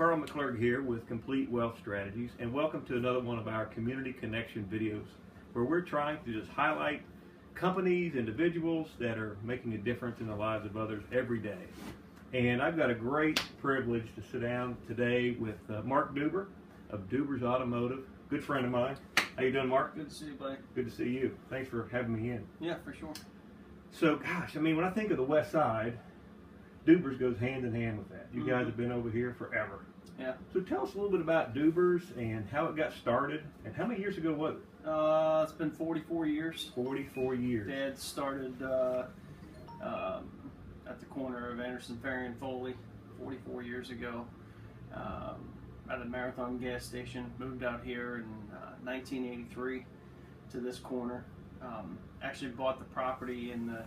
Carl McClurg here with Complete Wealth Strategies, and welcome to another one of our Community Connection videos where we're trying to just highlight companies, individuals that are making a difference in the lives of others every day. And I've got a great privilege to sit down today with Marc Duebber of Duebber's Automotive, good friend of mine. How you doing, Marc? Good to see you, buddy. Good to see you. Thanks for having me in. Yeah, for sure. So, gosh, I mean, when I think of the West Side, Duebber's goes hand in hand with that. You guys have been over here forever. Yeah. So tell us a little bit about Duebber's and how it got started, and how many years ago was it? It's been 44 years. 44 years. Dad started at the corner of Anderson Ferry and Foley 44 years ago at a Marathon gas station. Moved out here in 1983 to this corner. Actually bought the property in the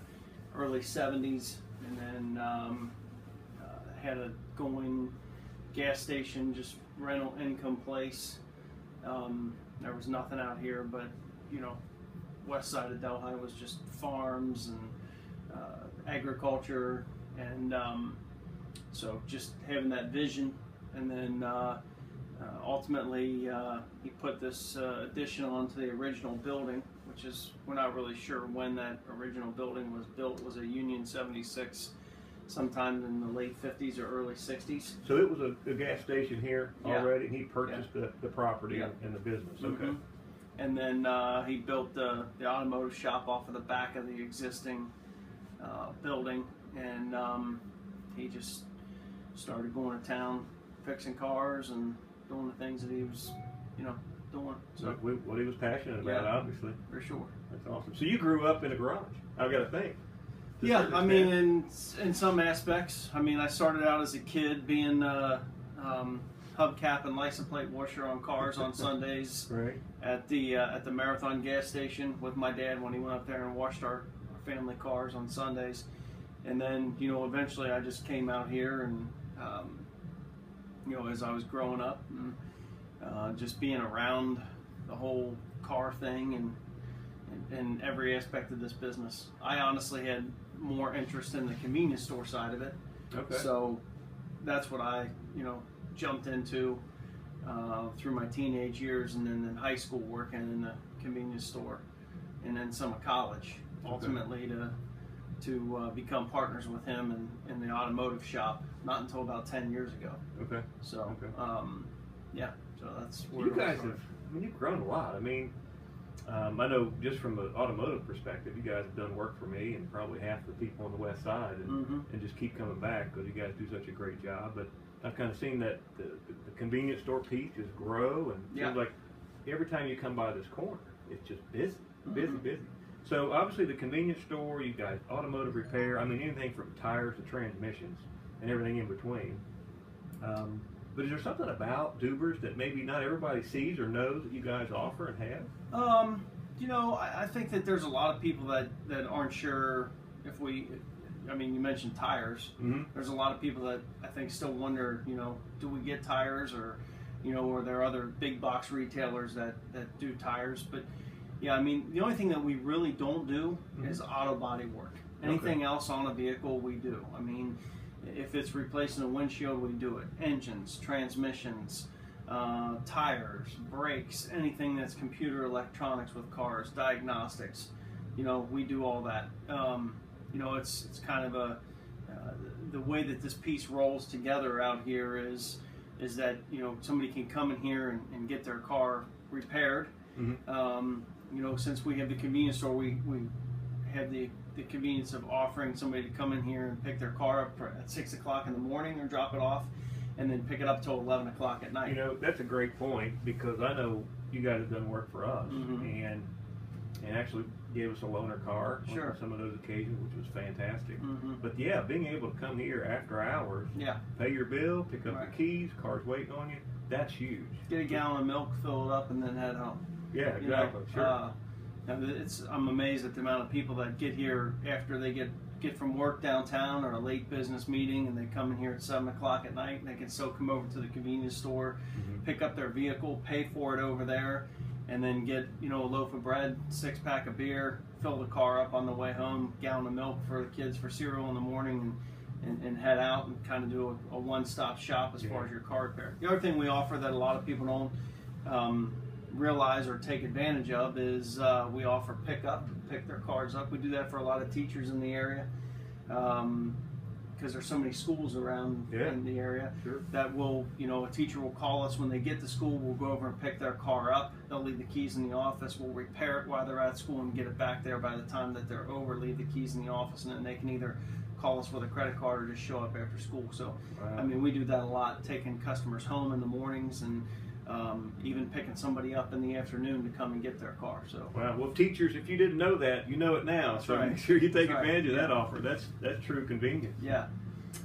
early 70s, and then had a going gas station, just rental income place. There was nothing out here, but you know, west side of Delhi was just farms and agriculture, and so just having that vision. And then ultimately he put this addition onto the original building, which is, we're not really sure when that original building was built. It was a Union 76 sometime in the late 50s or early 60s. So it was a gas station here already, and he purchased the property and the business. Okay. And then he built the automotive shop off of the back of the existing building, and he just started going to town fixing cars and doing the things that he was, you know, doing. So what he was passionate about, obviously. For sure. That's awesome. So you grew up in a garage, I've got to think. Yeah, I mean, in some aspects. I mean, I started out as a kid being hubcap and license plate washer on cars on Sundays at the Marathon gas station with my dad when he went up there and washed our family cars on Sundays. And then, you know, eventually I just came out here, and you know, as I was growing up and just being around the whole car thing and every aspect of this business. I honestly had more interest in the convenience store side of it. Okay. So that's what I, you know, jumped into through my teenage years, and then in high school working in the convenience store, and then some of college. Ultimately to become partners with him in the automotive shop, not until about 10 years ago. Okay. So yeah, so that's where you guys have. I mean, you've grown a lot. I mean, I know just from an automotive perspective, you guys have done work for me and probably half the people on the west side, and just keep coming back because you guys do such a great job. But I've kind of seen that the convenience store piece just grow, and it seems like every time you come by this corner, it's just busy, busy. So obviously the convenience store, you got automotive repair. I mean, anything from tires to transmissions and everything in between. But is there something about Duebber's that maybe not everybody sees or knows that you guys offer and have? You know, I think that there's a lot of people that aren't sure if we, I mean, you mentioned tires. There's a lot of people that I think still wonder, you know, do we get tires, or, you know, are there other big box retailers that do tires? But yeah, I mean, the only thing that we really don't do is auto body work. Anything else on a vehicle, we do. I mean, if it's replacing a windshield, we do it. Engines, transmissions, tires, brakes, anything that's computer electronics with cars, diagnostics, you know, we do all that. You know, it's kind of the way that this piece rolls together out here is that, you know, somebody can come in here and get their car repaired. You know, since we have the convenience store, we have the convenience of offering somebody to come in here and pick their car up at 6 o'clock in the morning or drop it off, and then pick it up till 11 o'clock at night. You know, that's a great point, because I know you guys have done work for us, and actually gave us a loaner car on some of those occasions, which was fantastic. But yeah, being able to come here after hours, pay your bill, pick up the keys, car's waiting on you, that's huge. Get a gallon of milk, fill it up, and then head home. Yeah, exactly. You know, I'm amazed at the amount of people that get here after they get from work downtown or a late business meeting, and they come in here at 7 o'clock at night, and they can still come over to the convenience store, pick up their vehicle, pay for it over there, and then get, you know, a loaf of bread, 6-pack of beer, fill the car up on the way home, gallon of milk for the kids for cereal in the morning, and head out and kind of do a one-stop shop as far as your car repair. The other thing we offer that a lot of people don't realize or take advantage of is we offer pick their cars up. We do that for a lot of teachers in the area because there's so many schools around in the area that will, a teacher will call us when they get to school. We'll go over and pick their car up. They'll leave the keys in the office. We'll repair it while they're at school and get it back there by the time that they're over. Leave the keys in the office, and then they can either call us with a credit card or just show up after school. So, I mean, we do that a lot, taking customers home in the mornings and even picking somebody up in the afternoon to come and get their car. So, well, teachers, if you didn't know that, you know it now. So make sure you take advantage of that offer. That's true convenience. Yeah.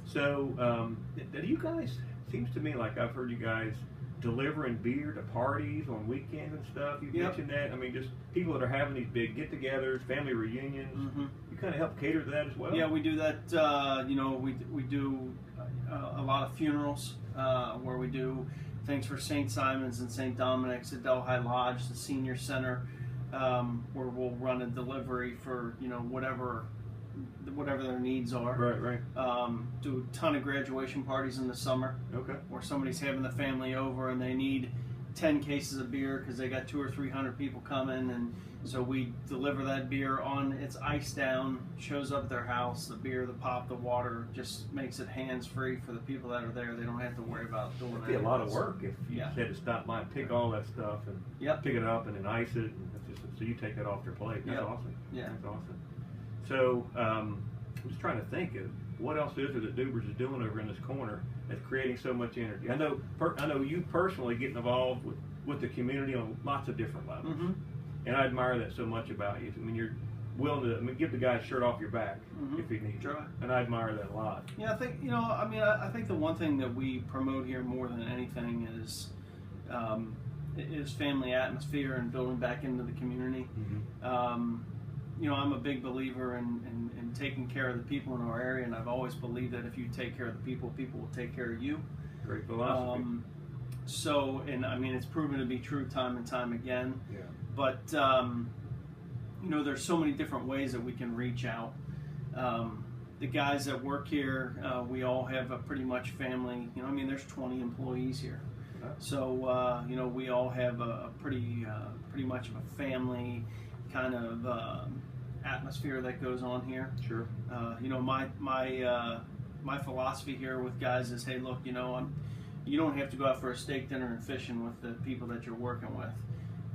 So, do you guys? Seems to me like I've heard you guys delivering beer to parties on weekends and stuff. You mentioned that. I mean, just people that are having these big get-togethers, family reunions. You kind of help cater to that as well. Yeah, we do that. We do a lot of funerals where we do things for St. Simon's and St. Dominic's at Delhi Lodge, the senior center, where we'll run a delivery for whatever their needs are. Right. Do a ton of graduation parties in the summer. Okay. Where somebody's having the family over and they need 10 cases of beer because they got 200 or 300 people coming, and so we deliver that beer on its ice down, shows up at their house. The beer, the pop, the water just makes it hands-free for the people that are there. They don't have to worry about doing that. It'd be a lot of work if you had to stop by and pick all that stuff and pick it up and then ice it. And so you take that off their plate. That's awesome. Yeah. That's awesome. So I'm just trying to think of what else is it that Duebber's is doing over in this corner that's creating so much energy. I know you personally getting involved with the community on lots of different levels, and I admire that so much about you. I mean, you're willing to give the guy a shirt off your back if he needs it, and I admire that a lot. Yeah, I think I think the one thing that we promote here more than anything is family atmosphere and building back into the community. I'm a big believer in taking care of the people in our area, and I've always believed that if you take care of the people, people will take care of you. Great philosophy. It's proven to be true time and time again. Yeah. But, there's so many different ways that we can reach out. The guys that work here, we all have a pretty much family. There's 20 employees here. So, we all have a pretty much of a family kind of atmosphere that goes on here. Sure. My philosophy here with guys is, hey, look, you don't have to go out for a steak dinner and fishing with the people that you're working with,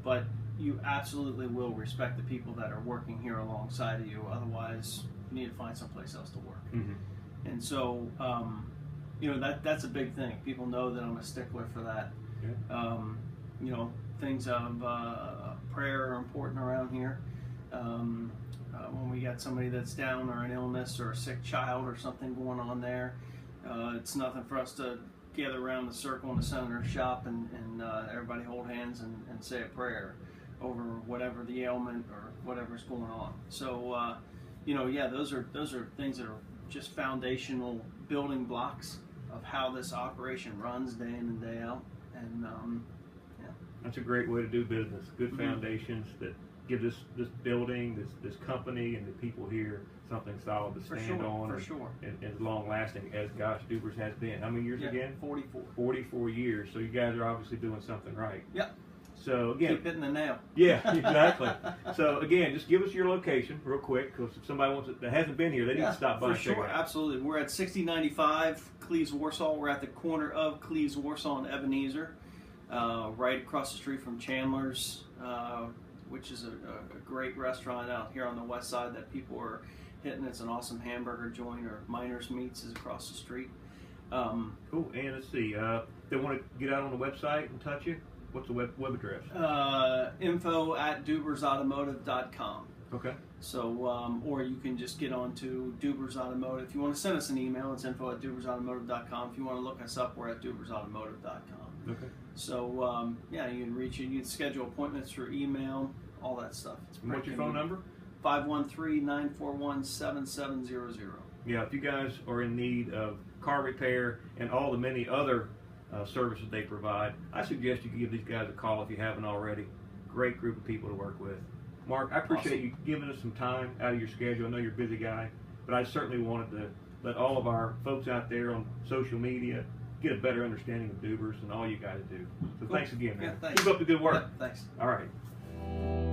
but you absolutely will respect the people that are working here alongside of you. Otherwise, you need to find someplace else to work. And so, that's a big thing. People know that I'm a stickler for that. Yeah. Things of prayer are important around here. When we got somebody that's down or an illness or a sick child or something going on there, it's nothing for us to gather around the circle in the center of the shop and everybody hold hands and say a prayer over whatever the ailment or whatever's going on. So, those are things that are just foundational building blocks of how this operation runs day in and day out. And that's a great way to do business. Good foundations that give this building, this company, and the people here something solid to stand on. For sure. And as long lasting as Duebber's has been. How many years again? 44. 44 years. So you guys are obviously doing something right. Yep. So again, keep hitting the nail. Yeah, exactly. So again, just give us your location real quick, because if somebody that hasn't been here, they need to stop by. For sure, absolutely. We're at 6095 Cleves Warsaw. We're at the corner of Cleves Warsaw and Ebenezer, right across the street from Chandler's, which is a great restaurant out here on the west side that people are hitting. It's an awesome hamburger joint, or Miner's Meats is across the street. Cool. And let's see, they want to get out on the website and touch you. What's the web address? info@duebbersautomotive.com. Okay. So, or you can just get on to Duebber's Automotive. If you want to send us an email, it's info@duebbersautomotive.com. If you want to look us up, we're at duebbersautomotive.com. Okay. So, you can reach it. You can schedule appointments through email, all that stuff. What's your phone number? 513-941-7700. Yeah, if you guys are in need of car repair and all the many other services they provide, I suggest you give these guys a call if you haven't already. Great group of people to work with. Mark, I appreciate you giving us some time out of your schedule. I know you're a busy guy, but I certainly wanted let all of our folks out there on social media get a better understanding of Duebbers and all you guys do. So thanks again, man. Yeah, thanks. Keep up the good work. Yeah, thanks. All right.